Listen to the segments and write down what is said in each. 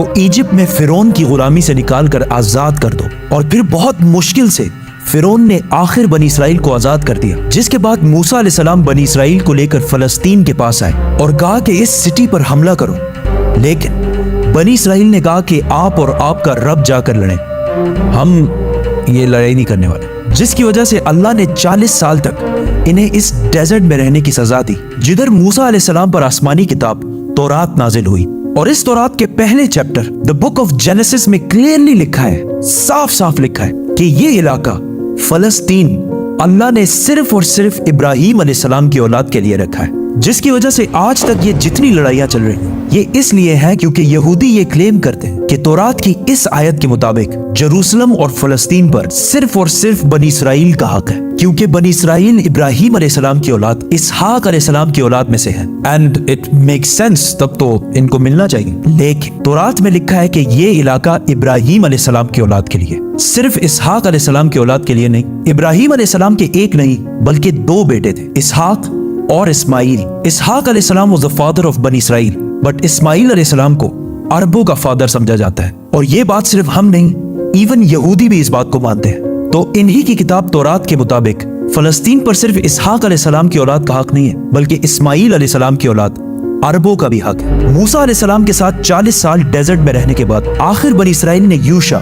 کو ایجپٹ میں فرعون کی غلامی سے نکال کر آزاد کر دو، اور پھر بہت مشکل سے فرعون نے آخر بنی اسرائیل کو آزاد کر دیا، جس کے بعد موسیٰ علیہ السلام بنی اسرائیل کو لے کر فلسطین کے پاس آئے اور کہا کہ اس سٹی پر حملہ کرو، لیکن بنی اسرائیل نے کہا کہ آپ اور آپ کا رب جا کر لڑیں، ہم یہ لڑائی نہیں کرنے والے، جس کی وجہ سے اللہ نے 40 سال تک انہیں اس ڈیزرٹ میں رہنے کی سزا دی، جدھر موسیٰ علیہ السلام پر آسمانی کتاب تورات نازل ہوئی۔ اور اس تورات کے پہلے chapter the book of Genesis میں کلیئرلی لکھا ہے، صاف صاف لکھا ہے کہ یہ علاقہ فلسطین اللہ نے صرف اور صرف ابراہیم علیہ السلام کی اولاد کے لیے رکھا ہے، جس کی وجہ سے آج تک یہ جتنی لڑائیاں چل رہی ہیں یہ اس لیے ہے کیونکہ یہودی یہ کلیم کرتے ہیں کہ تورات کی اس آیت کے مطابق جروسلم اور فلسطین پر صرف اور صرف بنی اسرائیل کا حق ہے، کیونکہ بنی اسرائیل ابراہیم علیہ السلام کی اولاد اسحاق علیہ السلام کی اولاد میں سے ہے، اینڈ اٹ میک سینس، تب تو ان کو ملنا چاہیے۔ لیکن تورات میں لکھا ہے کہ یہ علاقہ ابراہیم علیہ السلام کی اولاد کے لیے، صرف اسحاق علیہ السلام کی اولاد کے لیے نہیں۔ ابراہیم علیہ السلام کے ایک نہیں بلکہ 2 بیٹے تھے، اسحاق اور اسماعیل۔ اسحاق علیہ السلام was the father of بنی اسرائیل، بٹ اسماعیل علیہ السلام کو عربوں کا فادر سمجھا جاتا ہے، اور یہ بات صرف ہم نہیں، ایون یہودی بھی اس بات کو مانتے ہیں۔ تو انہی کی کتاب تورات کے مطابق فلسطین پر صرف اسحاق علیہ السلام کی اولاد کا حق نہیں ہے بلکہ اسماعیل علیہ السلام کی اولاد عربوں کا بھی حق ہے۔ موسیٰ علیہ السلام کے ساتھ 40 سال ڈیزرٹ میں رہنے کے بعد آخر بنی اسرائیل نے یوشع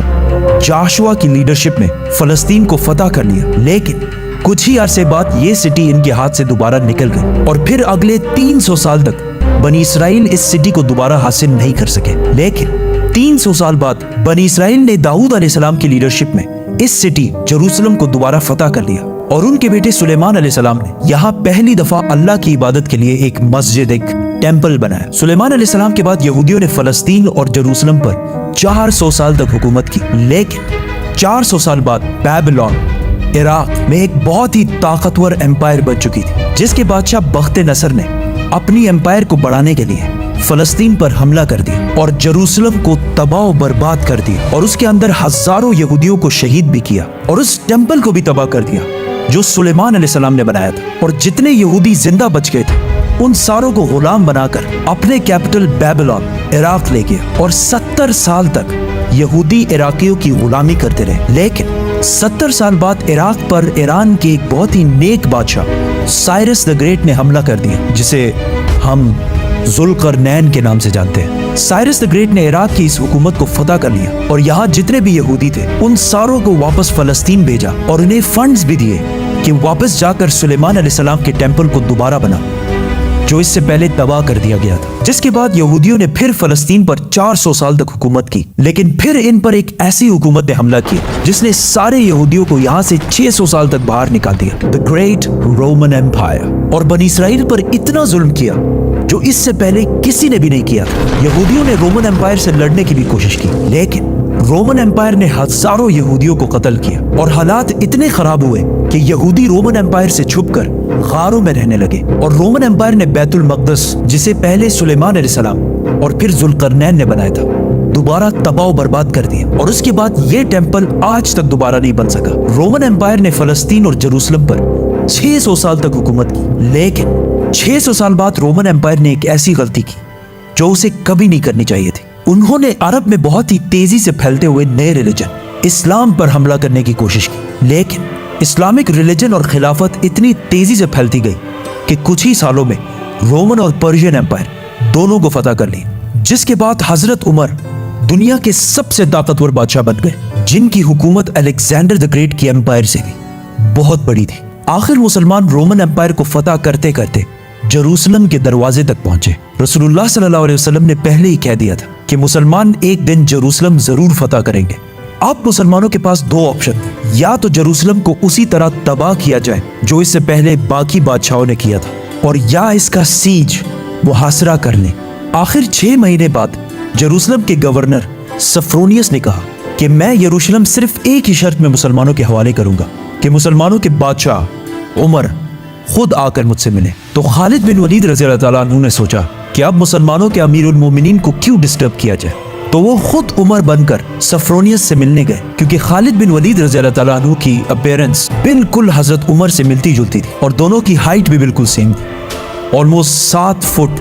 جاشوا کی لیڈرشپ میں فلسطین کو فتح کر لیا، لیکن کچھ ہی عرصے بعد یہ سٹی ان کے ہاتھ سے دوبارہ نکل گئی، اور پھر اگلے 300 سال تک بنی اسرائیل اس سٹی کو دوبارہ حاصل نہیں کر سکے۔ لیکن 300 سال بعد بنی اسرائیل نے داؤد علیہ السلام کی لیڈرشپ میں اس سٹی جروسلم کو دوبارہ فتح کر لیا، اور ان کے بیٹے سلیمان علیہ السلام نے یہاں پہلی دفعہ اللہ کی عبادت کے لیے ایک مسجد، ایک ٹیمپل بنایا۔ سلیمان علیہ السلام کے بعد یہودیوں نے فلسطین اور جروسلم پر 400 سال تک حکومت کی، لیکن 400 سال بعد بیبلون عراق میں ایک بہت ہی طاقتور امپائر بن چکی تھی، جس کے بادشاہ بخت نصر نے اپنی امپائر کو بڑھانے کے لیے فلسطین پر حملہ کر دیا اور جروسلم کو تباہ و برباد کر دیا، اور اس کے اندر ہزاروں یہودیوں کو شہید بھی کیا، اور اس ٹیمپل کو بھی تباہ کر دیا جو سلیمان علیہ السلام نے بنایا تھا، اور جتنے یہودی زندہ بچ گئے تھے ان ساروں کو غلام بنا کر اپنے کیپٹل بیبلون عراق لے گیا، اور 70 سال تک یہودی عراقیوں کی غلامی کرتے رہے۔ لیکن 70 سال بعد عراق پر ایران کے ایک بہت ہی نیک بادشاہ سائرس دی گریٹ نے حملہ کر دیا، جسے ہم ذوالقرنین کے نام سے جانتے ہیں۔ سائرس دی گریٹ نے عراق کی اس حکومت کو فتح کر لیا، اور یہاں جتنے بھی یہودی تھے ان ساروں کو واپس فلسطین بھیجا، اور انہیں فنڈز بھی دیے کہ واپس جا کر سلیمان علیہ السلام کے ٹیمپل کو دوبارہ بنا جو اس سے پہلے تباہ کر دیا گیا تھا۔ جس کے بعد یہودیوں نے پھر فلسطین پر 400 سال تک حکومت کی، لیکن پھر ان پر ایک ایسی حکومت نے حملہ کیا جس نے سارے یہودیوں کو یہاں سے 600 سال تک باہر نکال دیا، دی گریٹ رومن ایمپائر، اور بنی اسرائیل پر اتنا ظلم کیا جو اس سے پہلے کسی نے بھی نہیں کیا تھا۔ یہودیوں نے رومن ایمپائر سے لڑنے کی بھی کوشش کی، لیکن رومن ایمپائر نے ہزاروں یہودیوں کو قتل کیا، اور حالات اتنے خراب ہوئے کہ یہودی رومن ایمپائر سے چھپ کر غاروں میں رہنے لگے، اور رومن ایمپائر نے بیت المقدس، جسے پہلے سلیمان علیہ السلام اور پھر ذوالقرنین نے بنایا تھا، دوبارہ تباہ و برباد کر دیا، اور اس کے بعد یہ ٹیمپل آج تک دوبارہ نہیں بن سکا۔ رومن ایمپائر نے فلسطین اور جروسلم پر 600 سال تک حکومت کی، لیکن 600 سال بعد رومن ایمپائر نے ایک ایسی غلطی کی جو اسے کبھی نہیں کرنی چاہیے تھی۔ انہوں نے عرب میں بہت ہی تیزی سے پھیلتے ہوئے نئے ریلیجن اسلام پر حملہ کرنے کی کوشش کی، لیکن اسلامک ریلیجن اور خلافت اتنی تیزی سے پھیلتی گئی کہ کچھ ہی سالوں میں رومن اور پرشین ایمپائر دونوں کو فتح کر لی، جس کے بعد حضرت عمر دنیا کے سب سے طاقتور بادشاہ بن گئے، جن کی حکومت الیگزینڈر دی گریٹ کی ایمپائر سے بھی بہت بڑی تھی۔ آخر مسلمان رومن ایمپائر کو فتح کرتے کرتے جروسلم کے دروازے تک پہنچے۔ رسول اللہ صلی اللہ علیہ وسلم نے پہلے ہی کہہ دیا تھا کہ مسلمان ایک دن جروسلم ضرور فتح کریں گے۔ اب مسلمانوں کے پاس 2 آپشن تھے، یا تو جروسلم کو اسی طرح تباہ کیا جائے جو اس سے پہلے باقی بادشاہوں نے کیا تھا، اور یا اس کا سیج محاصرہ کر لیں۔ آخر 6 مہینے بعد جروسلم کے گورنر سفرونیس نے کہا کہ میں یروشلم صرف ایک ہی شرط میں مسلمانوں کے حوالے کروں گا کہ مسلمانوں کے بادشاہ عمر خود آ کر مجھ سے ملے۔ تو خالد بن ولید رضی اللہ تعالیٰ عنہ نے سوچا کہ اب مسلمانوں کے امیر المومنین کو کیوں ڈسٹرب کیا جائے، تو وہ خود عمر بن کر سفرونیس سے ملنے گئے، کیونکہ خالد بن ولید رضی اللہ تعالیٰ عنہ کی اپیرنس بالکل حضرت عمر سے ملتی جلتی تھی، اور دونوں کی ہائٹ بھی بالکل سیم تھی، almost 7 feet.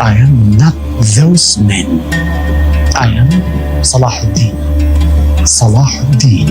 I am not those men. I am Salahuddin. Salahuddin.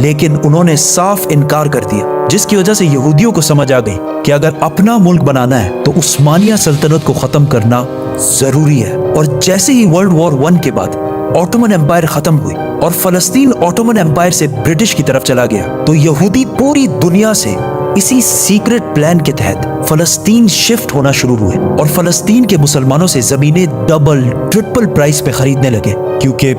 لیکن انہوں نے صاف انکار کر دیا، جس کی وجہ سے یہودیوں کو سمجھ آ گئی کہ اگر اپنا ملک بنانا ہے تو عثمانیہ سلطنت کو ختم کرنا ضروری ہے۔ اور جیسے ہی ورلڈ وار 1 کے بعد آٹومن امپائر ختم ہوئی اور فلسطین آٹومن امپائر سے برٹش کی طرف چلا گیا، تو یہودی پوری دنیا سے اسی سیکرٹ پلان کے تحت فلسطین شفٹ ہونا شروع ہوئے اور فلسطین کے مسلمانوں سے زمینیں ڈبل ٹرپل پرائس پہ خریدنے لگے، کیونکہ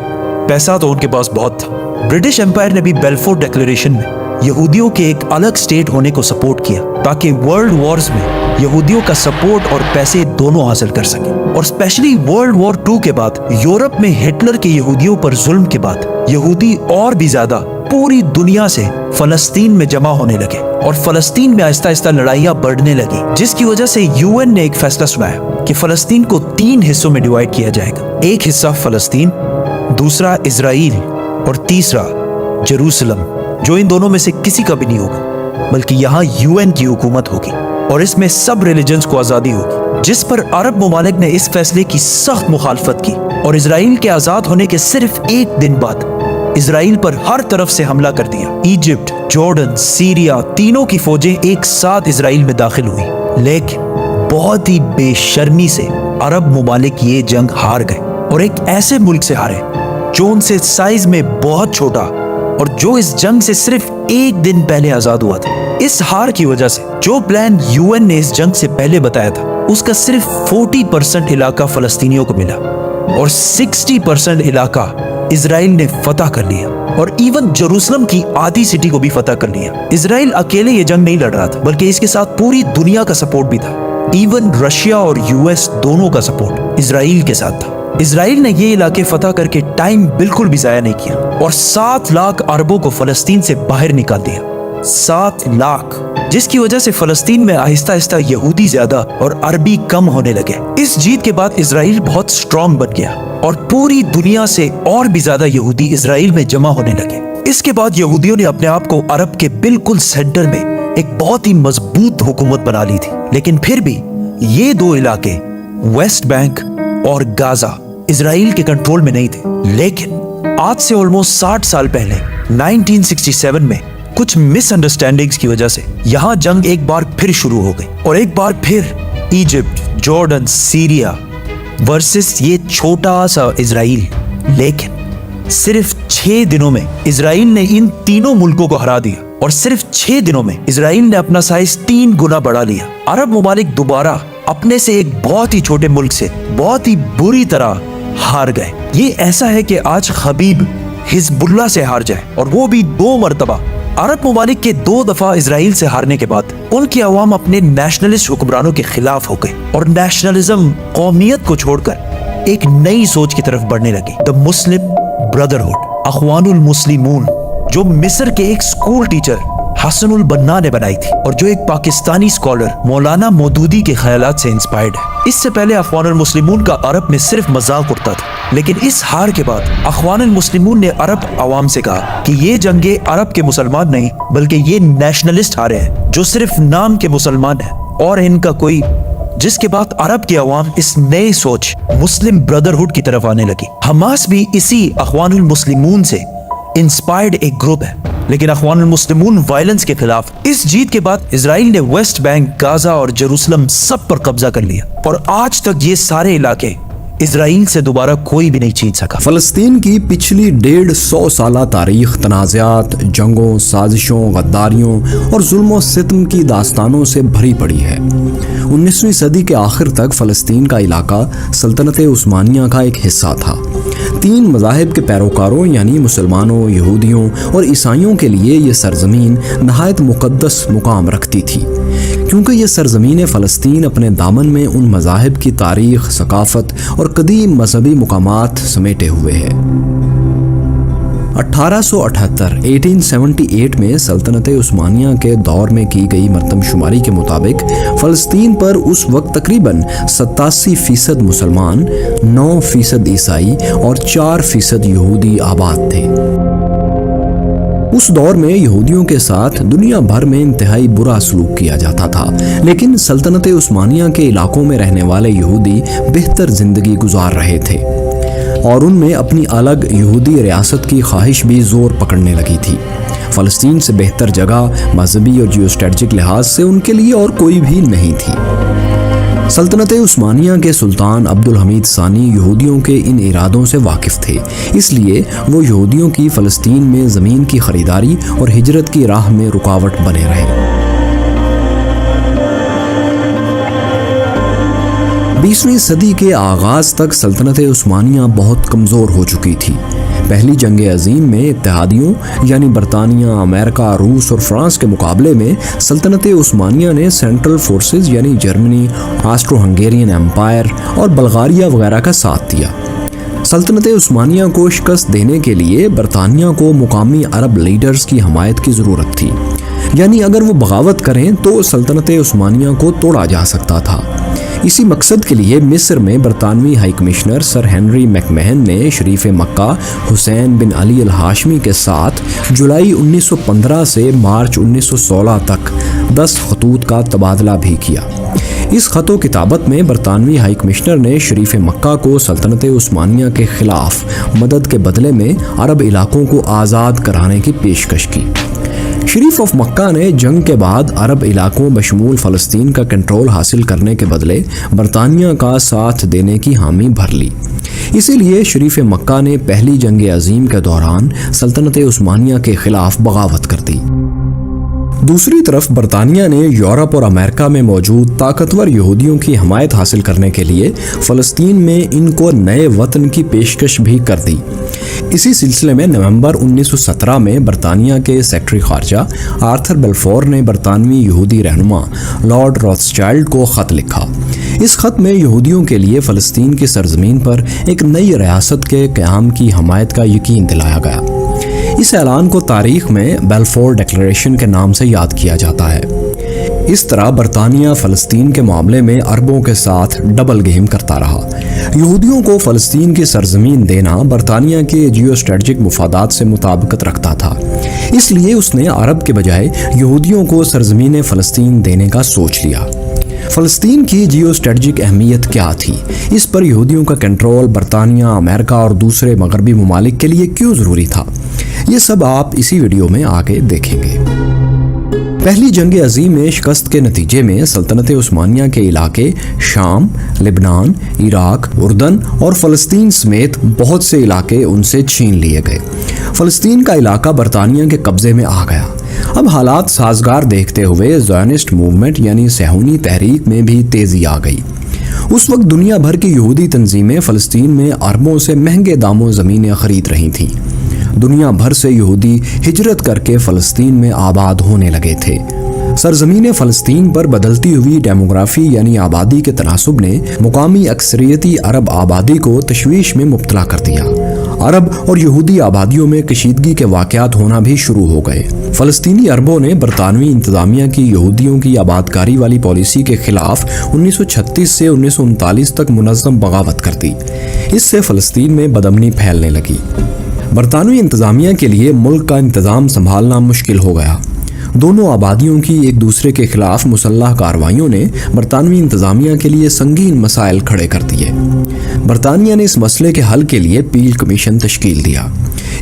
پیسہ تو ان کے پاس بہت تھا۔ برٹش امپائر نے بھی بیلفور ڈیکلیریشن میں یہودیوں کے ایک الگ سٹیٹ ہونے کو سپورٹ کیا تاکہ ورلڈ وارز میں یہودیوں کا سپورٹ اور پیسے دونوں حاصل کر سکیں۔ اور اسپیشلی ورلڈ وار 2 کے بعد یورپ میں ہٹلر کے یہودیوں پر ظلم کے بعد یہودی اور بھی زیادہ پوری دنیا سے فلسطین میں جمع ہونے لگے اور فلسطین میں آہستہ آہستہ لڑائیاں بڑھنے لگی، جس کی وجہ سے UN نے ایک فیصلہ سنایا کہ فلسطین کو 3 حصوں میں ڈیوائیڈ کیا جائے گا، ایک حصہ فلسطین، دوسرا اسرائیل اور تیسرا جیروسلم، جو ان دونوں میں سے کسی کا بھی نہیں ہوگا، بلکہ یہاں UN کی حکومت ہوگی اور اس میں سب ریلیجنز کو آزادی ہوگی، جس پر عرب ممالک نے اس فیصلے کی سخت مخالفت کی اور اسرائیل کے آزاد ہونے کے صرف 1 دن بعد اسرائیل پر ہر طرف سے حملہ کر دیا۔ ایجپٹ، جارڈن، سیریا، تینوں کی فوجیں ایک ساتھ اسرائیل میں داخل ہوئی، لیکن بہت ہی بے شرمی سے عرب ممالک یہ جنگ ہار گئے اور ایک ایسے ملک سے ہارے جو ان سے سائز میں بہت چھوٹا اور جو اس جنگ سے صرف 1 دن پہلے آزاد ہوا تھا۔ اس ہار کی وجہ سے جو پلان UN نے اس جنگ سے پہلے بتایا تھا، اس کا صرف 40% علاقہ فلسطینیوں کو ملا اور 60% علاقہ اسرائیل نے فتح کر لیا، اور ایون جیروسلم کی آدھی سٹی کو بھی فتح کر لیا۔ اسرائیل اکیلے یہ جنگ نہیں لڑ رہا تھا، بلکہ اس کے ساتھ پوری دنیا کا سپورٹ بھی تھا۔ ایون رشیا اور US دونوں کا سپورٹ اسرائیل کے ساتھ تھا۔ اسرائیل نے یہ علاقے فتح کر کے ٹائم بالکل بھی ضائع نہیں کیا اور 7 لاکھ عربوں کو فلسطین سے باہر نکال دیا، 7 لاکھ، جس کی وجہ سے فلسطین میں آہستہ آہستہ یہودی زیادہ اور عربی کم ہونے لگے۔ اس جیت کے بعد اسرائیل بہت سٹرونگ بن گیا اور پوری دنیا سے اور بھی زیادہ یہودی اسرائیل میں جمع ہونے لگے۔ اس کے بعد یہودیوں نے اپنے آپ کو عرب کے بالکل سینٹر میں ایک بہت ہی مضبوط حکومت بنا لی تھی، لیکن پھر بھی یہ 2 علاقے ویسٹ بینک اور غازہ اسرائیل کے کنٹرول میں نہیں تھے۔ لیکن آج سے آلموسٹ 60 سال پہلے 1967 میں کچھ مس انڈرسٹینڈنگز کی وجہ سے یہاں جنگ ایک بار پھر شروع ہو گئی اور ایک بار پھر ایجپٹ، جارڈن، سیریا ورسس یہ چھوٹا سا اسرائیل۔ لیکن صرف 6 دنوں میں اسرائیل نے ان تینوں ملکوں کو ہرا دیا اور صرف 6 دنوں میں اسرائیل نے اپنا سائز 3 گنا بڑھا لیا۔ عرب ممالک دوبارہ اپنے سے ایک بہت ہی چھوٹے ملک سے بہت ہی بری طرح ہار گئے۔ یہ ایسا ہے کہ آج خبیب حزب اللہ سے ہار جائے، اور وہ بھی 2 مرتبہ۔ عرب ممالک کے 2 دفعہ اسرائیل سے ہارنے کے بعد ان کی عوام اپنے نیشنلسٹ حکمرانوں کے خلاف ہو گئے اور نیشنلزم، قومیت کو چھوڑ کر ایک نئی سوچ کی طرف بڑھنے لگی۔ دا مسلم بردرہڈ، اخوان المسلمون، جو مصر کے ایک سکول ٹیچر حسن البنا نے بنائی تھی اور جو ایک پاکستانی اسکالر مولانا مودودی کے خیالات سے انسپائرڈ ہے۔ اس سے پہلے اخوان المسلمون کا عرب میں صرف مذاق اڑتا تھا، لیکن اس ہار کے بعد اخوان المسلمون نے عرب عوام سے کہا کہ یہ جنگیں عرب کے مسلمان نہیں بلکہ یہ نیشنلسٹ ہارے ہیں جو صرف نام کے مسلمان ہیں اور ان کا کوئی، جس کے بعد عرب کی عوام اس نئے سوچ مسلم بردرہڈ کی طرف آنے لگی۔ حماس بھی اسی اخوان المسلمون سے انسپائرڈ ایک گروپ ہے، لیکن اخوان المسلمون وائلنس کے خلاف۔ اس جیت کے بعد اسرائیل نے ویسٹ بینک، غازہ اور جیروسلم سب پر قبضہ کر لیا اور آج تک یہ سارے علاقے اسرائیل سے دوبارہ کوئی بھی نہیں چھین سکا۔ فلسطین کی پچھلی 150 سالہ تاریخ تنازعات، جنگوں، سازشوں، غداریوں اور ظلم و ستم کی داستانوں سے بھری پڑی ہے۔ 19ویں صدی کے آخر تک فلسطین کا علاقہ سلطنت عثمانیہ کا ایک حصہ تھا۔ 3 مذاہب کے پیروکاروں یعنی مسلمانوں، یہودیوں اور عیسائیوں کے لیے یہ سرزمین نہایت مقدس مقام رکھتی تھی، کیونکہ یہ سرزمین فلسطین اپنے دامن میں ان مذاہب کی تاریخ، ثقافت اور قدیم مذہبی مقامات سمیٹے ہوئے ہے۔ 1878 میں سلطنت عثمانیہ کے دور میں کی گئی مردم شماری کے مطابق فلسطین پر اس وقت تقریباً 87% مسلمان، 9% عیسائی اور 4% یہودی آباد تھے۔ اس دور میں یہودیوں کے ساتھ دنیا بھر میں انتہائی برا سلوک کیا جاتا تھا، لیکن سلطنت عثمانیہ کے علاقوں میں رہنے والے یہودی بہتر زندگی گزار رہے تھے۔ اور ان میں اپنی الگ یہودی ریاست کی خواہش بھی زور پکڑنے لگی تھی۔ فلسطین سے بہتر جگہ مذہبی اور جیو اسٹریٹجک لحاظ سے ان کے لیے اور کوئی بھی نہیں تھی۔ سلطنت عثمانیہ کے سلطان عبد الحمید ثانی یہودیوں کے ان ارادوں سے واقف تھے، اس لیے وہ یہودیوں کی فلسطین میں زمین کی خریداری اور ہجرت کی راہ میں رکاوٹ بنے رہے۔ 20ویں صدی کے آغاز تک سلطنت عثمانیہ بہت کمزور ہو چکی تھی۔ پہلی جنگ عظیم میں اتحادیوں یعنی برطانیہ، امریکہ، روس اور فرانس کے مقابلے میں سلطنت عثمانیہ نے سینٹرل فورسز یعنی جرمنی، آسٹرو ہنگیرین ایمپائر اور بلغاریہ وغیرہ کا ساتھ دیا۔ سلطنت عثمانیہ کو شکست دینے کے لیے برطانیہ کو مقامی عرب لیڈرز کی حمایت کی ضرورت تھی، یعنی اگر وہ بغاوت کریں تو سلطنت عثمانیہ کو توڑا جا سکتا تھا۔ اسی مقصد کے لیے مصر میں برطانوی high commissioner sir Henry make مہن نے شریف مکہ حسین بن علی الہاشمی کے ساتھ جولائی 1915 سے مارچ 1916 تک 10 خطوط کا تبادلہ بھی کیا۔ اس خط و کتابت میں برطانوی ہائی کمشنر نے شریف مکہ کو سلطنت عثمانیہ کے خلاف مدد کے بدلے میں عرب علاقوں کو آزاد کرانے کی پیشکش کی۔ شریف آف مکہ نے جنگ کے بعد عرب علاقوں بشمول فلسطین کا کنٹرول حاصل کرنے کے بدلے برطانیہ کا ساتھ دینے کی حامی بھر لی۔ اسی لیے شریف مکہ نے پہلی جنگ عظیم کے دوران سلطنت عثمانیہ کے خلاف بغاوت کر دی۔ دوسری طرف برطانیہ نے یورپ اور امریکہ میں موجود طاقتور یہودیوں کی حمایت حاصل کرنے کے لیے فلسطین میں ان کو نئے وطن کی پیشکش بھی کر دی۔ اسی سلسلے میں نومبر 1917 میں برطانیہ کے سیکرٹری خارجہ آرتھر بلفور نے برطانوی یہودی رہنما لارڈ روتھسچائلڈ کو خط لکھا۔ اس خط میں یہودیوں کے لیے فلسطین کی سرزمین پر ایک نئی ریاست کے قیام کی حمایت کا یقین دلایا گیا۔ اس اعلان کو تاریخ میں بیلفور ڈکلیریشن کے نام سے یاد کیا جاتا ہے۔ اس طرح برطانیہ فلسطین کے معاملے میں عربوں کے ساتھ ڈبل گیم کرتا رہا۔ یہودیوں کو فلسطین کی سرزمین دینا برطانیہ کے جیو اسٹریٹجک مفادات سے مطابقت رکھتا تھا، اس لیے اس نے عرب کے بجائے یہودیوں کو سرزمین فلسطین دینے کا سوچ لیا۔ فلسطین کی جیو اسٹریٹجک اہمیت کیا تھی؟ اس پر یہودیوں کا کنٹرول برطانیہ، امریکہ اور دوسرے مغربی ممالک کے لیے کیوں ضروری تھا؟ یہ سب آپ اسی ویڈیو میں آگے دیکھیں گے۔ پہلی جنگ عظیم میں شکست کے نتیجے میں سلطنت عثمانیہ کے علاقے شام، لبنان، عراق، اردن اور فلسطین سمیت بہت سے علاقے ان سے چھین لیے گئے۔ فلسطین کا علاقہ برطانیہ کے قبضے میں آ گیا۔ اب حالات سازگار دیکھتے ہوئے زائونسٹ موومنٹ یعنی صہیونی تحریک میں بھی تیزی آ گئی۔ اس وقت دنیا بھر کی یہودی تنظیمیں فلسطین میں عربوں سے مہنگے داموں زمینیں خرید رہی تھیں۔ دنیا بھر سے یہودی ہجرت کر کے فلسطین میں آباد ہونے لگے تھے۔ سرزمین فلسطین پر بدلتی ہوئی ڈیموگرافی یعنی آبادی کے تناسب نے مقامی اکثریتی عرب آبادی کو تشویش میں مبتلا کر دیا۔ عرب اور یہودی آبادیوں میں کشیدگی کے واقعات ہونا بھی شروع ہو گئے۔ فلسطینی عربوں نے برطانوی انتظامیہ کی یہودیوں کی آبادکاری والی پالیسی کے خلاف 1936 سے 1939 تک منظم بغاوت کر دی۔ اس سے فلسطین میں بدامنی پھیلنے لگی۔ برطانوی انتظامیہ کے لیے ملک کا انتظام سنبھالنا مشکل ہو گیا۔ دونوں آبادیوں کی ایک دوسرے کے خلاف مسلح کارروائیوں نے برطانوی انتظامیہ کے لیے سنگین مسائل کھڑے کر دیے۔ برطانیہ نے اس مسئلے کے حل کے لیے پیل کمیشن تشکیل دیا۔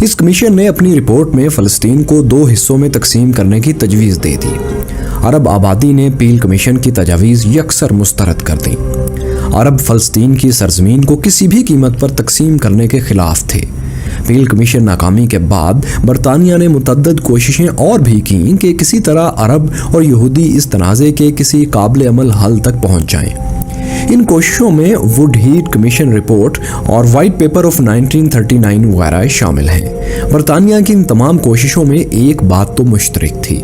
اس کمیشن نے اپنی رپورٹ میں فلسطین کو 2 حصوں میں تقسیم کرنے کی تجویز دے دی۔ عرب آبادی نے پیل کمیشن کی تجاویز یکسر مسترد کر دیں۔ عرب فلسطین کی سرزمین کو کسی بھی قیمت پر تقسیم کرنے کے خلاف تھے۔ پیل کمیشن ناکامی کے بعد برطانیہ نے متعدد کوششیں اور بھی کیں کہ کسی طرح عرب اور یہودی اس تنازع کے کسی قابل عمل حل تک پہنچ جائیں۔ ان کوششوں میں وڈ ہیٹ کمیشن رپورٹ اور وائٹ پیپر آف 1939 وغیرہ شامل ہیں۔ برطانیہ کی ان تمام کوششوں میں ایک بات تو مشترک تھی،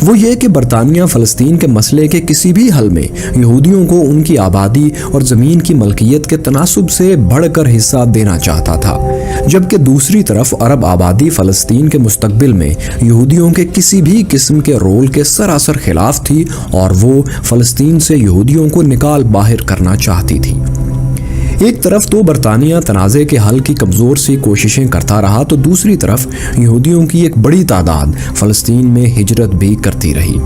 وہ یہ کہ برطانیہ فلسطین کے مسئلے کے کسی بھی حل میں یہودیوں کو ان کی آبادی اور زمین کی ملکیت کے تناسب سے بڑھ کر حصہ دینا چاہتا تھا، جبکہ دوسری طرف عرب آبادی فلسطین کے مستقبل میں یہودیوں کے کسی بھی قسم کے رول کے سراسر خلاف تھی اور وہ فلسطین سے یہودیوں کو نکال باہر کرنا چاہتی تھی۔ ایک طرف تو برطانیہ تنازع کے حل کی کمزور سی کوششیں کرتا رہا تو دوسری طرف یہودیوں کی ایک بڑی تعداد فلسطین میں ہجرت بھی کرتی رہی۔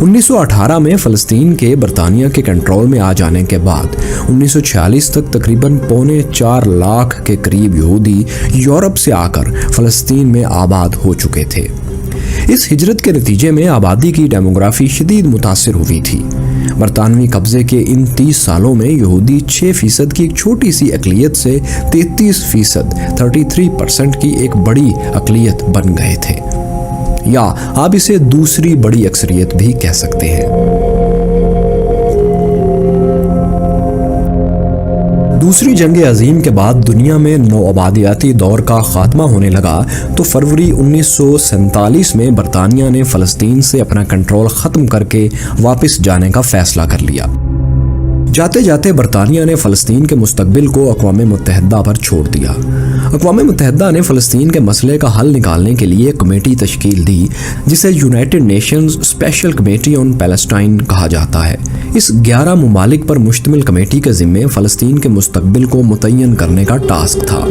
1918 میں فلسطین کے برطانیہ کے کنٹرول میں آ جانے کے بعد 1946 تک تقریباً 4.25 لاکھ کے قریب یہودی یورپ سے آ کر فلسطین میں آباد ہو چکے تھے۔ اس ہجرت کے نتیجے میں آبادی کی ڈیموگرافی شدید متاثر ہوئی تھی۔ برطانوی قبضے کے ان 30 سالوں میں یہودی 6% کی ایک چھوٹی سی اقلیت سے 33% کی ایک بڑی اقلیت بن گئے تھے، یا آپ اسے دوسری بڑی اکثریت بھی کہہ سکتے ہیں۔ دوسری جنگ عظیم کے بعد دنیا میں نوآبادیاتی دور کا خاتمہ ہونے لگا تو فروری 1947 میں برطانیہ نے فلسطین سے اپنا کنٹرول ختم کر کے واپس جانے کا فیصلہ کر لیا۔ جاتے جاتے برطانیہ نے فلسطین کے مستقبل کو اقوام متحدہ پر چھوڑ دیا۔ اقوام متحدہ نے فلسطین کے مسئلے کا حل نکالنے کے لیے کمیٹی تشکیل دی جسے United nations special committee on Palestine کہا جاتا ہے۔ اس 11 ممالک پر مشتمل کمیٹی کے ذمے فلسطین کے مستقبل کو متعین کرنے کا ٹاسک تھا۔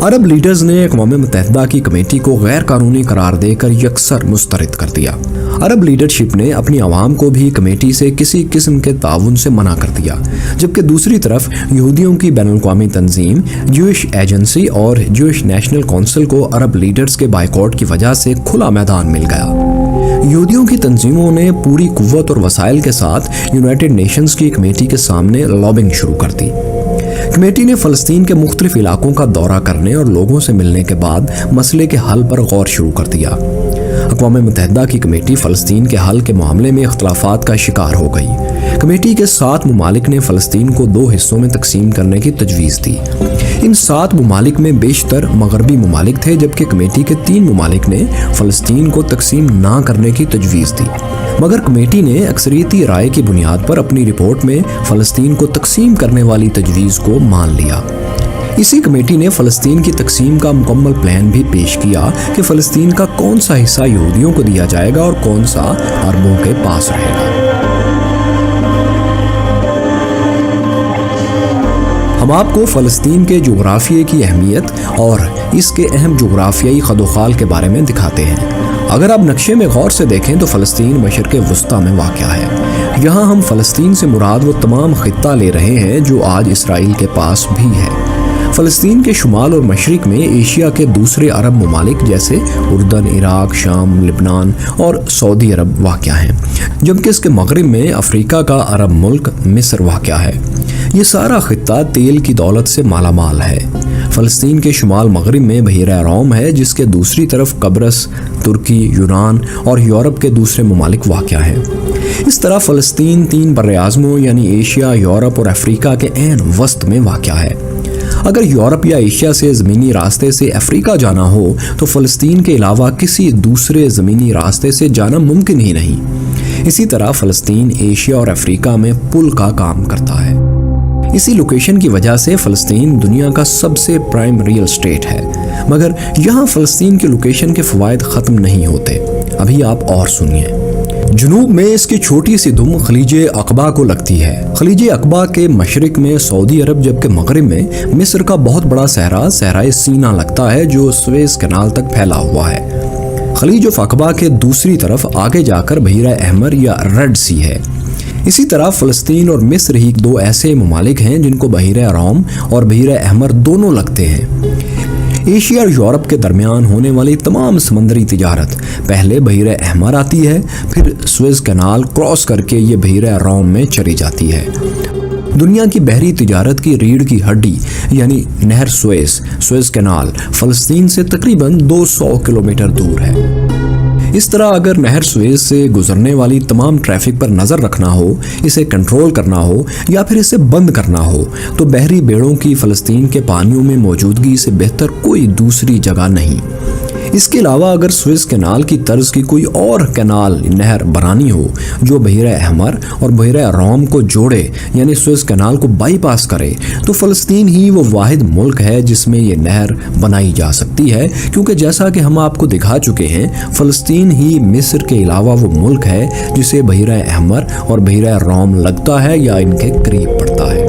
عرب لیڈرز نے اقوام متحدہ کی کمیٹی کو غیر قانونی قرار دے کر یکسر مسترد کر دیا۔ عرب لیڈرشپ نے اپنی عوام کو بھی کمیٹی سے کسی قسم کے تعاون سے منع کر دیا، جبکہ دوسری طرف یہودیوں کی بین الاقوامی تنظیم جوئش ایجنسی اور جوئش نیشنل کونسل کو عرب لیڈرز کے بائیکاٹ کی وجہ سے کھلا میدان مل گیا۔ یہودیوں کی تنظیموں نے پوری قوت اور وسائل کے ساتھ یونائٹڈ نیشنز کی کمیٹی کے سامنے لابنگ شروع کر دی۔ کمیٹی نے فلسطین کے مختلف علاقوں کا دورہ کرنے اور لوگوں سے ملنے کے بعد مسئلے کے حل پر غور شروع کر دیا۔ اقوام متحدہ کی کمیٹی فلسطین کے حل کے معاملے میں اختلافات کا شکار ہو گئی۔ کمیٹی کے 7 ممالک نے فلسطین کو 2 حصوں میں تقسیم کرنے کی تجویز دی۔ ان 7 ممالک میں بیشتر مغربی ممالک تھے، جبکہ کمیٹی کے 3 ممالک نے فلسطین کو تقسیم نہ کرنے کی تجویز دی، مگر کمیٹی نے اکثریتی رائے کی بنیاد پر اپنی رپورٹ میں فلسطین کو تقسیم کرنے والی تجویز کو مان لیا۔ اسی کمیٹی نے فلسطین کی تقسیم کا مکمل پلان بھی پیش کیا کہ فلسطین کا کون سا حصہ یہودیوں کو دیا جائے گا اور کون سا عربوں کے پاس رہے گا۔ ہم آپ کو فلسطین کے جغرافیے کی اہمیت اور اس کے اہم جغرافیائی خد و خال کے بارے میں دکھاتے ہیں۔ اگر آپ نقشے میں غور سے دیکھیں تو فلسطین مشرق وسطیٰ میں واقع ہے۔ یہاں ہم فلسطین سے مراد وہ تمام خطہ لے رہے ہیں جو آج اسرائیل کے پاس بھی ہے۔ فلسطین کے شمال اور مشرق میں ایشیا کے دوسرے عرب ممالک جیسے اردن، عراق، شام، لبنان اور سعودی عرب واقع ہیں، جبکہ اس کے مغرب میں افریقہ کا عرب ملک مصر واقع ہے۔ یہ سارا خطہ تیل کی دولت سے مالا مال ہے۔ فلسطین کے شمال مغرب میں بحیرہ روم ہے، جس کے دوسری طرف قبرص، ترکی، یونان اور یورپ کے دوسرے ممالک واقع ہیں۔ اس طرح فلسطین 3 براعظموں یعنی ایشیا، یورپ اور افریقہ کے عین وسط میں واقع ہے۔ اگر یورپ یا ایشیا سے زمینی راستے سے افریقہ جانا ہو تو فلسطین کے علاوہ کسی دوسرے زمینی راستے سے جانا ممکن ہی نہیں۔ اسی طرح فلسطین ایشیا اور افریقہ میں پل کا کام کرتا ہے۔ اسی لوکیشن کی وجہ سے فلسطین دنیا کا سب سے پرائم ریل اسٹیٹ ہے، مگر یہاں فلسطین کی لوکیشن کے فوائد ختم نہیں ہوتے۔ ابھی آپ اور سنیے۔ جنوب میں اس کی چھوٹی سی دم خلیج عقبہ کو لگتی ہے۔ خلیج عقبہ کے مشرق میں سعودی عرب، جبکہ مغرب میں مصر کا بہت بڑا صحرا صحرائے سینا لگتا ہے جو سویز کینال تک پھیلا ہوا ہے۔ خلیج عقبہ کے دوسری طرف آگے جا کر بحیرہ احمر یا ریڈ سی ہے۔ اسی طرح فلسطین اور مصر ہی 2 ایسے ممالک ہیں جن کو بحیرہ روم اور بحیرہ احمر دونوں لگتے ہیں۔ ایشیا اور یورپ کے درمیان ہونے والی تمام سمندری تجارت پہلے بحیرہ احمر آتی ہے، پھر سویز کینال کراس کر کے یہ بحیرہ روم میں چلی جاتی ہے۔ دنیا کی بحری تجارت کی ریڑھ کی ہڈی یعنی نہر سویز کینال فلسطین سے تقریباً 200 کلومیٹر دور ہے۔ اس طرح اگر نہر سویز سے گزرنے والی تمام ٹریفک پر نظر رکھنا ہو، اسے کنٹرول کرنا ہو یا پھر اسے بند کرنا ہو تو بحری بیڑوں کی فلسطین کے پانیوں میں موجودگی سے بہتر کوئی دوسری جگہ نہیں۔ اس کے علاوہ اگر سویز کینال کی طرز کی کوئی اور کینال نہر بنانی ہو جو بحیرہ احمر اور بحیرہ روم کو جوڑے یعنی سویز کینال کو بائی پاس کرے تو فلسطین ہی وہ واحد ملک ہے جس میں یہ نہر بنائی جا سکتی ہے، کیونکہ جیسا کہ ہم آپ کو دکھا چکے ہیں فلسطین ہی مصر کے علاوہ وہ ملک ہے جسے بحیرہ احمر اور بحیرہ روم لگتا ہے یا ان کے قریب پڑتا ہے۔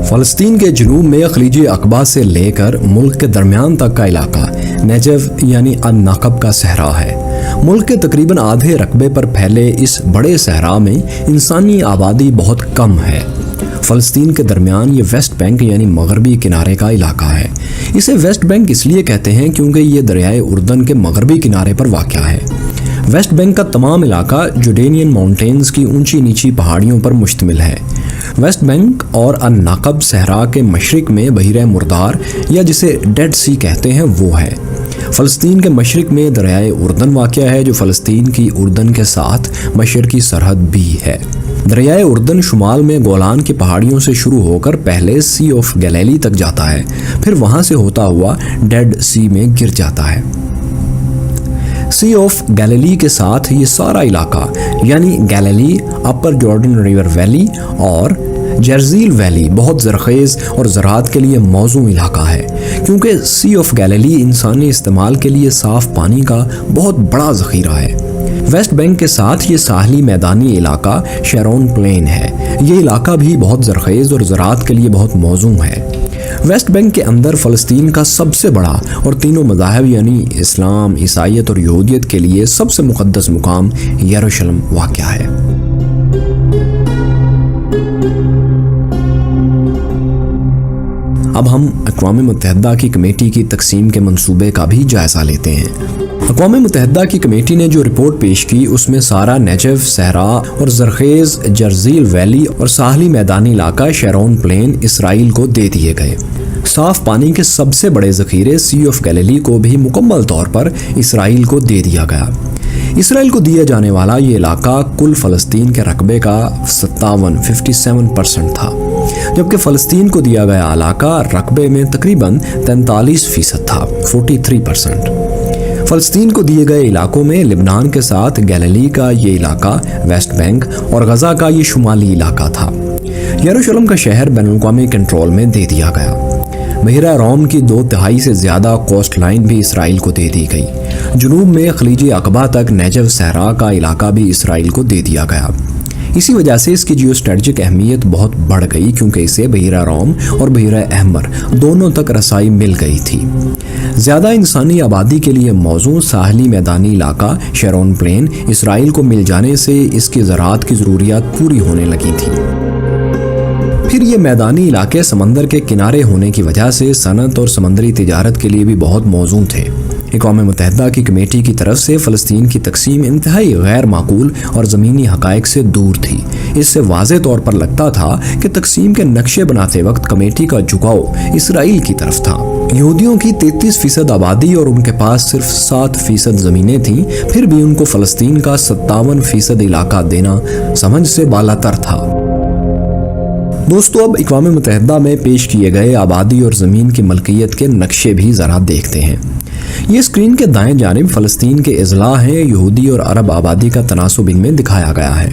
فلسطین کے جنوب میں خلیج عقبہ سے لے کر ملک کے درمیان تک کا علاقہ نیجو یعنی النقب کا صحرا ہے۔ ملک کے تقریباً آدھے رقبے پر پھیلے اس بڑے صحرا میں انسانی آبادی بہت کم ہے۔ فلسطین کے درمیان یہ ویسٹ بینک یعنی مغربی کنارے کا علاقہ ہے۔ اسے ویسٹ بینک اس لیے کہتے ہیں کیونکہ یہ دریائے اردن کے مغربی کنارے پر واقع ہے۔ ویسٹ بینک کا تمام علاقہ جوڈینین ماؤنٹینز کی اونچی نیچی پہاڑیوں پر مشتمل ہے۔ ویسٹ بینک اور النقب صحرا کے مشرق میں بحیرہ مردار یا جسے ڈیڈ سی کہتے ہیں وہ ہے۔ فلسطین کے مشرق میں دریائے اردن واقع ہے جو فلسطین کی اردن کے ساتھ مشرقی سرحد بھی ہے۔ دریائے اردن شمال میں گولان کی پہاڑیوں سے شروع ہو کر پہلے سی آف گلیلی تک جاتا ہے، پھر وہاں سے ہوتا ہوا ڈیڈ سی میں گر جاتا ہے۔ سی آف گلیلی کے ساتھ یہ سارا علاقہ یعنی گلیلی، اپر جارڈن ریور ویلی اور جرزیل ویلی بہت زرخیز اور زراعت کے لیے موزوں علاقہ ہے، کیونکہ سی آف گلیلی انسانی استعمال کے لیے صاف پانی کا بہت بڑا ذخیرہ ہے۔ ویسٹ بینک کے ساتھ یہ ساحلی میدانی علاقہ شیرون پلین ہے۔ یہ علاقہ بھی بہت زرخیز اور زراعت کے لیے بہت موزوں ہے۔ ویسٹ بینک کے اندر فلسطین کا سب سے بڑا اور تینوں مذاہب یعنی اسلام، عیسائیت اور یہودیت کے لیے سب سے مقدس مقام یروشلم واقع ہے۔ اب ہم اقوام متحدہ کی کمیٹی کی تقسیم کے منصوبے کا بھی جائزہ لیتے ہیں۔ اقوام متحدہ کی کمیٹی نے جو رپورٹ پیش کی اس میں سارا نیجو صحرا اور زرخیز جرزیل ویلی اور ساحلی میدانی علاقہ شیرون پلین اسرائیل کو دے دیے گئے۔ صاف پانی کے سب سے بڑے ذخیرے سی آف گلیلی کو بھی مکمل طور پر اسرائیل کو دے دیا گیا۔ اسرائیل کو دیا جانے والا یہ علاقہ کل فلسطین کے رقبے کا 57% تھا، جبکہ فلسطین کو دیا گیا علاقہ رقبے میں تقریباً 43% تھا، 43%۔ فلسطین کو دیے گئے علاقوں میں لبنان کے ساتھ گلیلی کا یہ علاقہ، ویسٹ بینک اور غزہ کا یہ شمالی علاقہ تھا۔ یروشلم کا شہر بین الاقوامی کنٹرول میں دے دیا گیا۔ بحیرہ روم کی 2/3 سے زیادہ کوسٹ لائن بھی اسرائیل کو دے دی گئی۔ جنوب میں خلیج عقبہ تک نیجو صحرا کا علاقہ بھی اسرائیل کو دے دیا گیا۔ اسی وجہ سے اس کی جیو اسٹریٹجک اہمیت بہت بڑھ گئی، کیونکہ اسے بحیرہ روم اور بحیرہ احمر دونوں تک رسائی مل گئی تھی۔ زیادہ انسانی آبادی کے لیے موزوں ساحلی میدانی علاقہ شیرون پلین اسرائیل کو مل جانے سے اس کی زراعت کی ضروریات پوری ہونے لگی تھی۔ پھر یہ میدانی علاقے سمندر کے کنارے ہونے کی وجہ سے صنعت اور سمندری تجارت کے لیے بھی بہت موزوں تھے۔ اقوام متحدہ کی کمیٹی کی طرف سے فلسطین کی تقسیم انتہائی غیر معقول اور زمینی حقائق سے دور تھی۔ اس سے واضح طور پر لگتا تھا کہ تقسیم کے نقشے بناتے وقت کمیٹی کا جھکاؤ اسرائیل کی طرف تھا۔ یہودیوں کی 33% آبادی اور ان کے پاس صرف 7% زمینیں تھیں، پھر بھی ان کو فلسطین کا 57% علاقہ دینا سمجھ سے بالاتر تھا۔ دوستو، اب اقوام متحدہ میں پیش کیے گئے آبادی اور زمین کی ملکیت کے نقشے بھی ذرا دیکھتے ہیں۔ یہ اسکرین کے دائیں جانب فلسطین کے اضلاع ہیں، یہودی اور عرب آبادی کا تناسب ان میں دکھایا گیا ہے،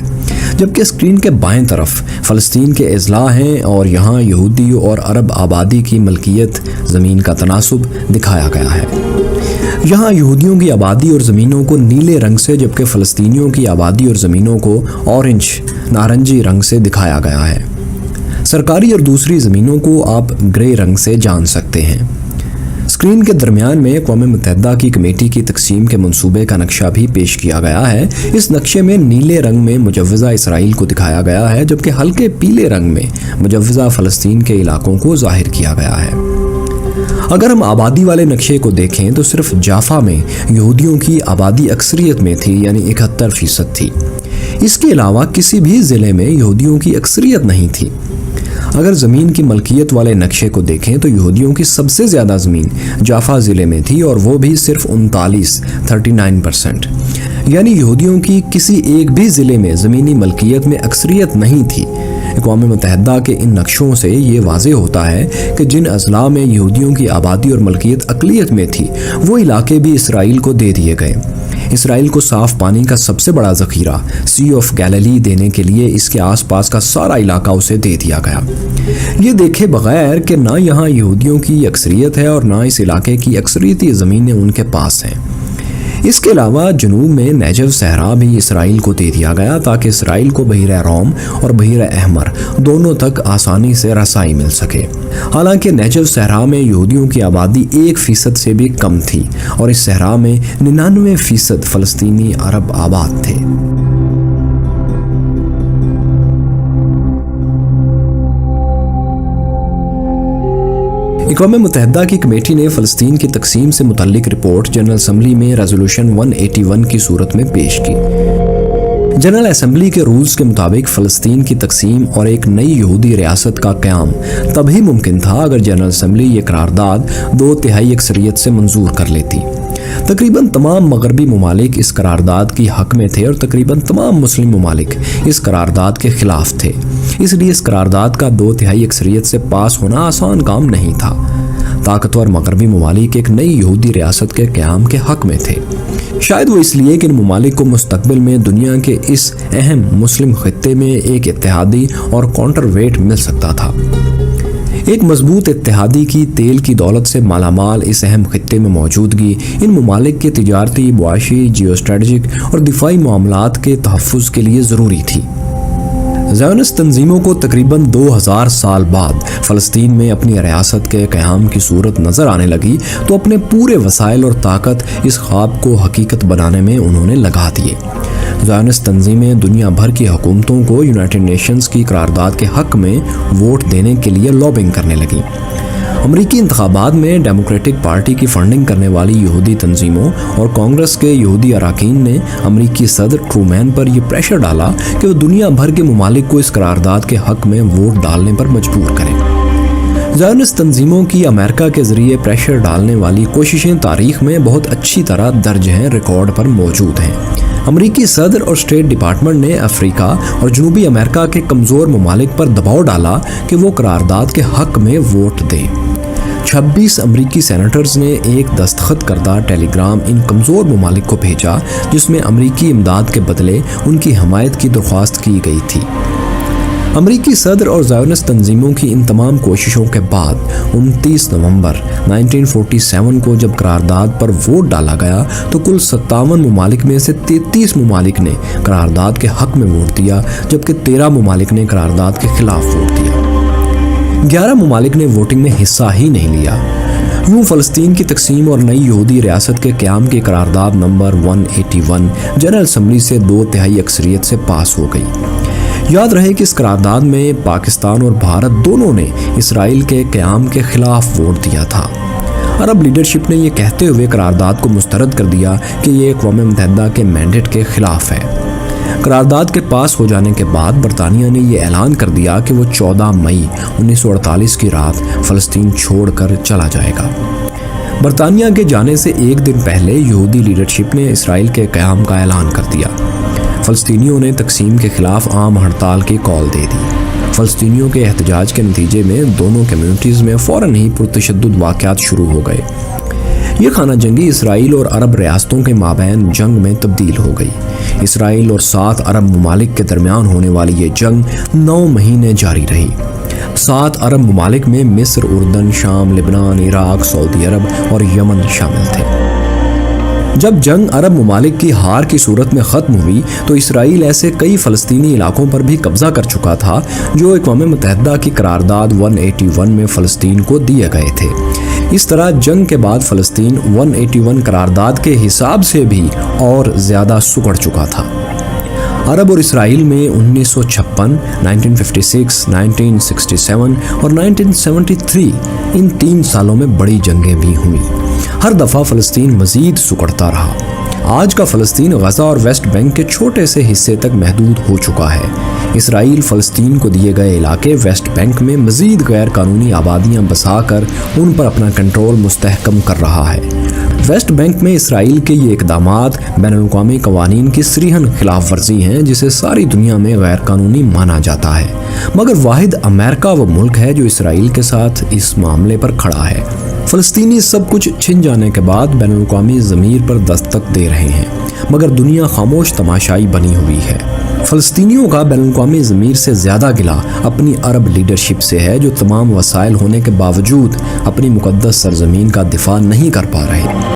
جبکہ اسکرین کے بائیں طرف فلسطین کے اضلاع ہیں اور یہاں یہودی اور عرب آبادی کی ملکیت زمین کا تناسب دکھایا گیا ہے۔ یہاں یہودیوں کی آبادی اور زمینوں کو نیلے رنگ سے، جبکہ فلسطینیوں کی آبادی اور زمینوں کو اورنج نارنجی رنگ سے دکھایا گیا ہے۔ سرکاری اور دوسری زمینوں کو آپ گرے رنگ سے جان سکتے ہیں۔ اسکرین کے درمیان میں اقوام متحدہ کی کمیٹی کی تقسیم کے منصوبے کا نقشہ بھی پیش کیا گیا ہے۔ اس نقشے میں نیلے رنگ میں مجوزہ اسرائیل کو دکھایا گیا ہے، جبکہ ہلکے پیلے رنگ میں مجوزہ فلسطین کے علاقوں کو ظاہر کیا گیا ہے۔ اگر ہم آبادی والے نقشے کو دیکھیں تو صرف جافا میں یہودیوں کی آبادی اکثریت میں تھی، یعنی 71% تھی۔ اس کے علاوہ کسی بھی ضلع میں یہودیوں کی اکثریت نہیں تھی۔ اگر زمین کی ملکیت والے نقشے کو دیکھیں تو یہودیوں کی سب سے زیادہ زمین جافا ضلع میں تھی اور وہ بھی صرف 39%، یعنی یہودیوں کی کسی ایک بھی ضلع میں زمینی ملکیت میں اکثریت نہیں تھی۔ اقوام متحدہ کے ان نقشوں سے یہ واضح ہوتا ہے کہ جن اضلاع میں یہودیوں کی آبادی اور ملکیت اقلیت میں تھی وہ علاقے بھی اسرائیل کو دے دیے گئے۔ اسرائیل کو صاف پانی کا سب سے بڑا ذخیرہ سی آف گلیلی دینے کے لیے اس کے آس پاس کا سارا علاقہ اسے دے دیا گیا، یہ دیکھے بغیر کہ نہ یہاں یہودیوں کی اکثریت ہے اور نہ اس علاقے کی اکثریتی زمینیں ان کے پاس ہیں۔ اس کے علاوہ جنوب میں نیجو صحرا بھی اسرائیل کو دے دیا گیا تاکہ اسرائیل کو بحیرہ روم اور بحیرہ احمر دونوں تک آسانی سے رسائی مل سکے۔ حالانکہ نیجو صحرا میں یہودیوں کی آبادی 1% سے بھی کم تھی اور اس صحرا میں 99% فلسطینی عرب آباد تھے۔ اقوام متحدہ کی کمیٹی نے فلسطین کی تقسیم سے متعلق رپورٹ جنرل اسمبلی میں ریزولوشن 181 کی صورت میں پیش کی۔ جنرل اسمبلی کے رولز کے مطابق فلسطین کی تقسیم اور ایک نئی یہودی ریاست کا قیام تبھی ممکن تھا اگر جنرل اسمبلی یہ قرارداد 2/3 اکثریت سے منظور کر لیتی۔ تقریباً تمام مغربی ممالک اس قرارداد کی حق میں تھے اور تقریباً تمام مسلم ممالک اس قرارداد کے خلاف تھے، اس لیے اس قرارداد کا 2/3 اکثریت سے پاس ہونا آسان کام نہیں تھا۔ طاقتور مغربی ممالک ایک نئی یہودی ریاست کے قیام کے حق میں تھے، شاید وہ اس لیے کہ ان ممالک کو مستقبل میں دنیا کے اس اہم مسلم خطے میں ایک اتحادی اور کاؤنٹر ویٹ مل سکتا تھا۔ ایک مضبوط اتحادی کی تیل کی دولت سے مالا مال اس اہم خطے میں موجودگی ان ممالک کے تجارتی، معاشی، جیو اسٹریٹجک اور دفاعی معاملات کے تحفظ کے لیے ضروری تھی۔ زیونسٹ تنظیموں کو تقریباً 2000 سال بعد فلسطین میں اپنی ریاست کے قیام کی صورت نظر آنے لگی تو اپنے پورے وسائل اور طاقت اس خواب کو حقیقت بنانے میں انہوں نے لگا دیے۔ زیونسٹ تنظیمیں دنیا بھر کی حکومتوں کو یونائٹڈ نیشنز کی قرارداد کے حق میں ووٹ دینے کے لیے لابنگ کرنے لگیں۔ امریکی انتخابات میں ڈیموکریٹک پارٹی کی فنڈنگ کرنے والی یہودی تنظیموں اور کانگریس کے یہودی اراکین نے امریکی صدر ٹرومین پر یہ پریشر ڈالا کہ وہ دنیا بھر کے ممالک کو اس قرارداد کے حق میں ووٹ ڈالنے پر مجبور کریں۔ زیونسٹ تنظیموں کی امریکہ کے ذریعے پریشر ڈالنے والی کوششیں تاریخ میں بہت اچھی طرح درج ہیں، ریکارڈ پر موجود ہیں۔ امریکی صدر اور اسٹیٹ ڈپارٹمنٹ نے افریقہ اور جنوبی امریکہ کے کمزور ممالک پر دباؤ ڈالا کہ وہ قرارداد کے حق میں ووٹ دیں۔ 26 امریکی سینیٹرز نے ایک دستخط کردہ ٹیلی گرام ان کمزور ممالک کو بھیجا جس میں امریکی امداد کے بدلے ان کی حمایت کی درخواست کی گئی تھی۔ امریکی صدر اور زیونسٹ تنظیموں کی ان تمام کوششوں کے بعد 29 نومبر 1947 کو جب قرارداد پر ووٹ ڈالا گیا تو کل 57 ممالک میں سے 33 ممالک نے قرارداد کے حق میں ووٹ دیا، جبکہ 13 ممالک نے قرارداد کے خلاف ووٹ دیا۔ 11 ممالک نے ووٹنگ میں حصہ ہی نہیں لیا۔ یوں فلسطین کی تقسیم اور نئی یہودی ریاست کے قیام کی قرارداد نمبر 181 جنرل اسمبلی سے 2/3 اکثریت سے پاس ہو گئی۔ یاد رہے کہ اس قرارداد میں پاکستان اور بھارت دونوں نے اسرائیل کے قیام کے خلاف ووٹ دیا تھا۔ عرب لیڈرشپ نے یہ کہتے ہوئے قرارداد کو مسترد کر دیا کہ یہ اقوام متحدہ کے مینڈیٹ کے خلاف ہے۔ قرارداد کے پاس ہو جانے کے بعد برطانیہ نے یہ اعلان کر دیا کہ وہ 14 مئی 1948 کی رات فلسطین چھوڑ کر چلا جائے گا۔ برطانیہ کے جانے سے ایک دن پہلے یہودی لیڈرشپ نے اسرائیل کے قیام کا اعلان کر دیا۔ فلسطینیوں نے تقسیم کے خلاف عام ہڑتال کی کال دے دی۔ فلسطینیوں کے احتجاج کے نتیجے میں دونوں کمیونٹیز میں فوراً ہی پرتشدد واقعات شروع ہو گئے۔ یہ خانہ جنگی اسرائیل اور عرب ریاستوں کے مابین جنگ میں تبدیل ہو گئی۔ اسرائیل اور 7 عرب ممالک کے درمیان ہونے والی یہ جنگ 9 مہینے جاری رہی۔ 7 عرب ممالک میں مصر، اردن، شام، لبنان، عراق، سعودی عرب اور یمن شامل تھے۔ جب جنگ عرب ممالک کی ہار کی صورت میں ختم ہوئی تو اسرائیل ایسے کئی فلسطینی علاقوں پر بھی قبضہ کر چکا تھا جو اقوام متحدہ کی قرارداد 181 میں فلسطین کو دیے گئے تھے۔ اس طرح جنگ کے بعد فلسطین 181 قرارداد کے حساب سے بھی اور زیادہ سکڑ چکا تھا۔ عرب اور اسرائیل میں 1956، 1956، 1967 اور 1973 ان 3 سالوں میں بڑی جنگیں بھی ہوئیں۔ ہر دفعہ فلسطین مزید سکڑتا رہا۔ آج کا فلسطین غزہ اور ویسٹ بینک کے چھوٹے سے حصے تک محدود ہو چکا ہے۔ اسرائیل فلسطین کو دیے گئے علاقے ویسٹ بینک میں مزید غیر قانونی آبادیاں بسا کر ان پر اپنا کنٹرول مستحکم کر رہا ہے۔ ویسٹ بینک میں اسرائیل کے یہ اقدامات بین الاقوامی قوانین کی صریحاً خلاف ورزی ہیں جسے ساری دنیا میں غیر قانونی مانا جاتا ہے، مگر واحد امریکہ وہ ملک ہے جو اسرائیل کے ساتھ اس معاملے پر کھڑا ہے۔ فلسطینی سب کچھ چھن جانے کے بعد بین الاقوامی ضمیر پر دستک دے رہے ہیں، مگر دنیا خاموش تماشائی بنی ہوئی ہے۔ فلسطینیوں کا بین الاقوامی ضمیر سے زیادہ گلہ اپنی عرب لیڈرشپ سے ہے جو تمام وسائل ہونے کے باوجود اپنی مقدس سرزمین کا دفاع نہیں کر پا رہے۔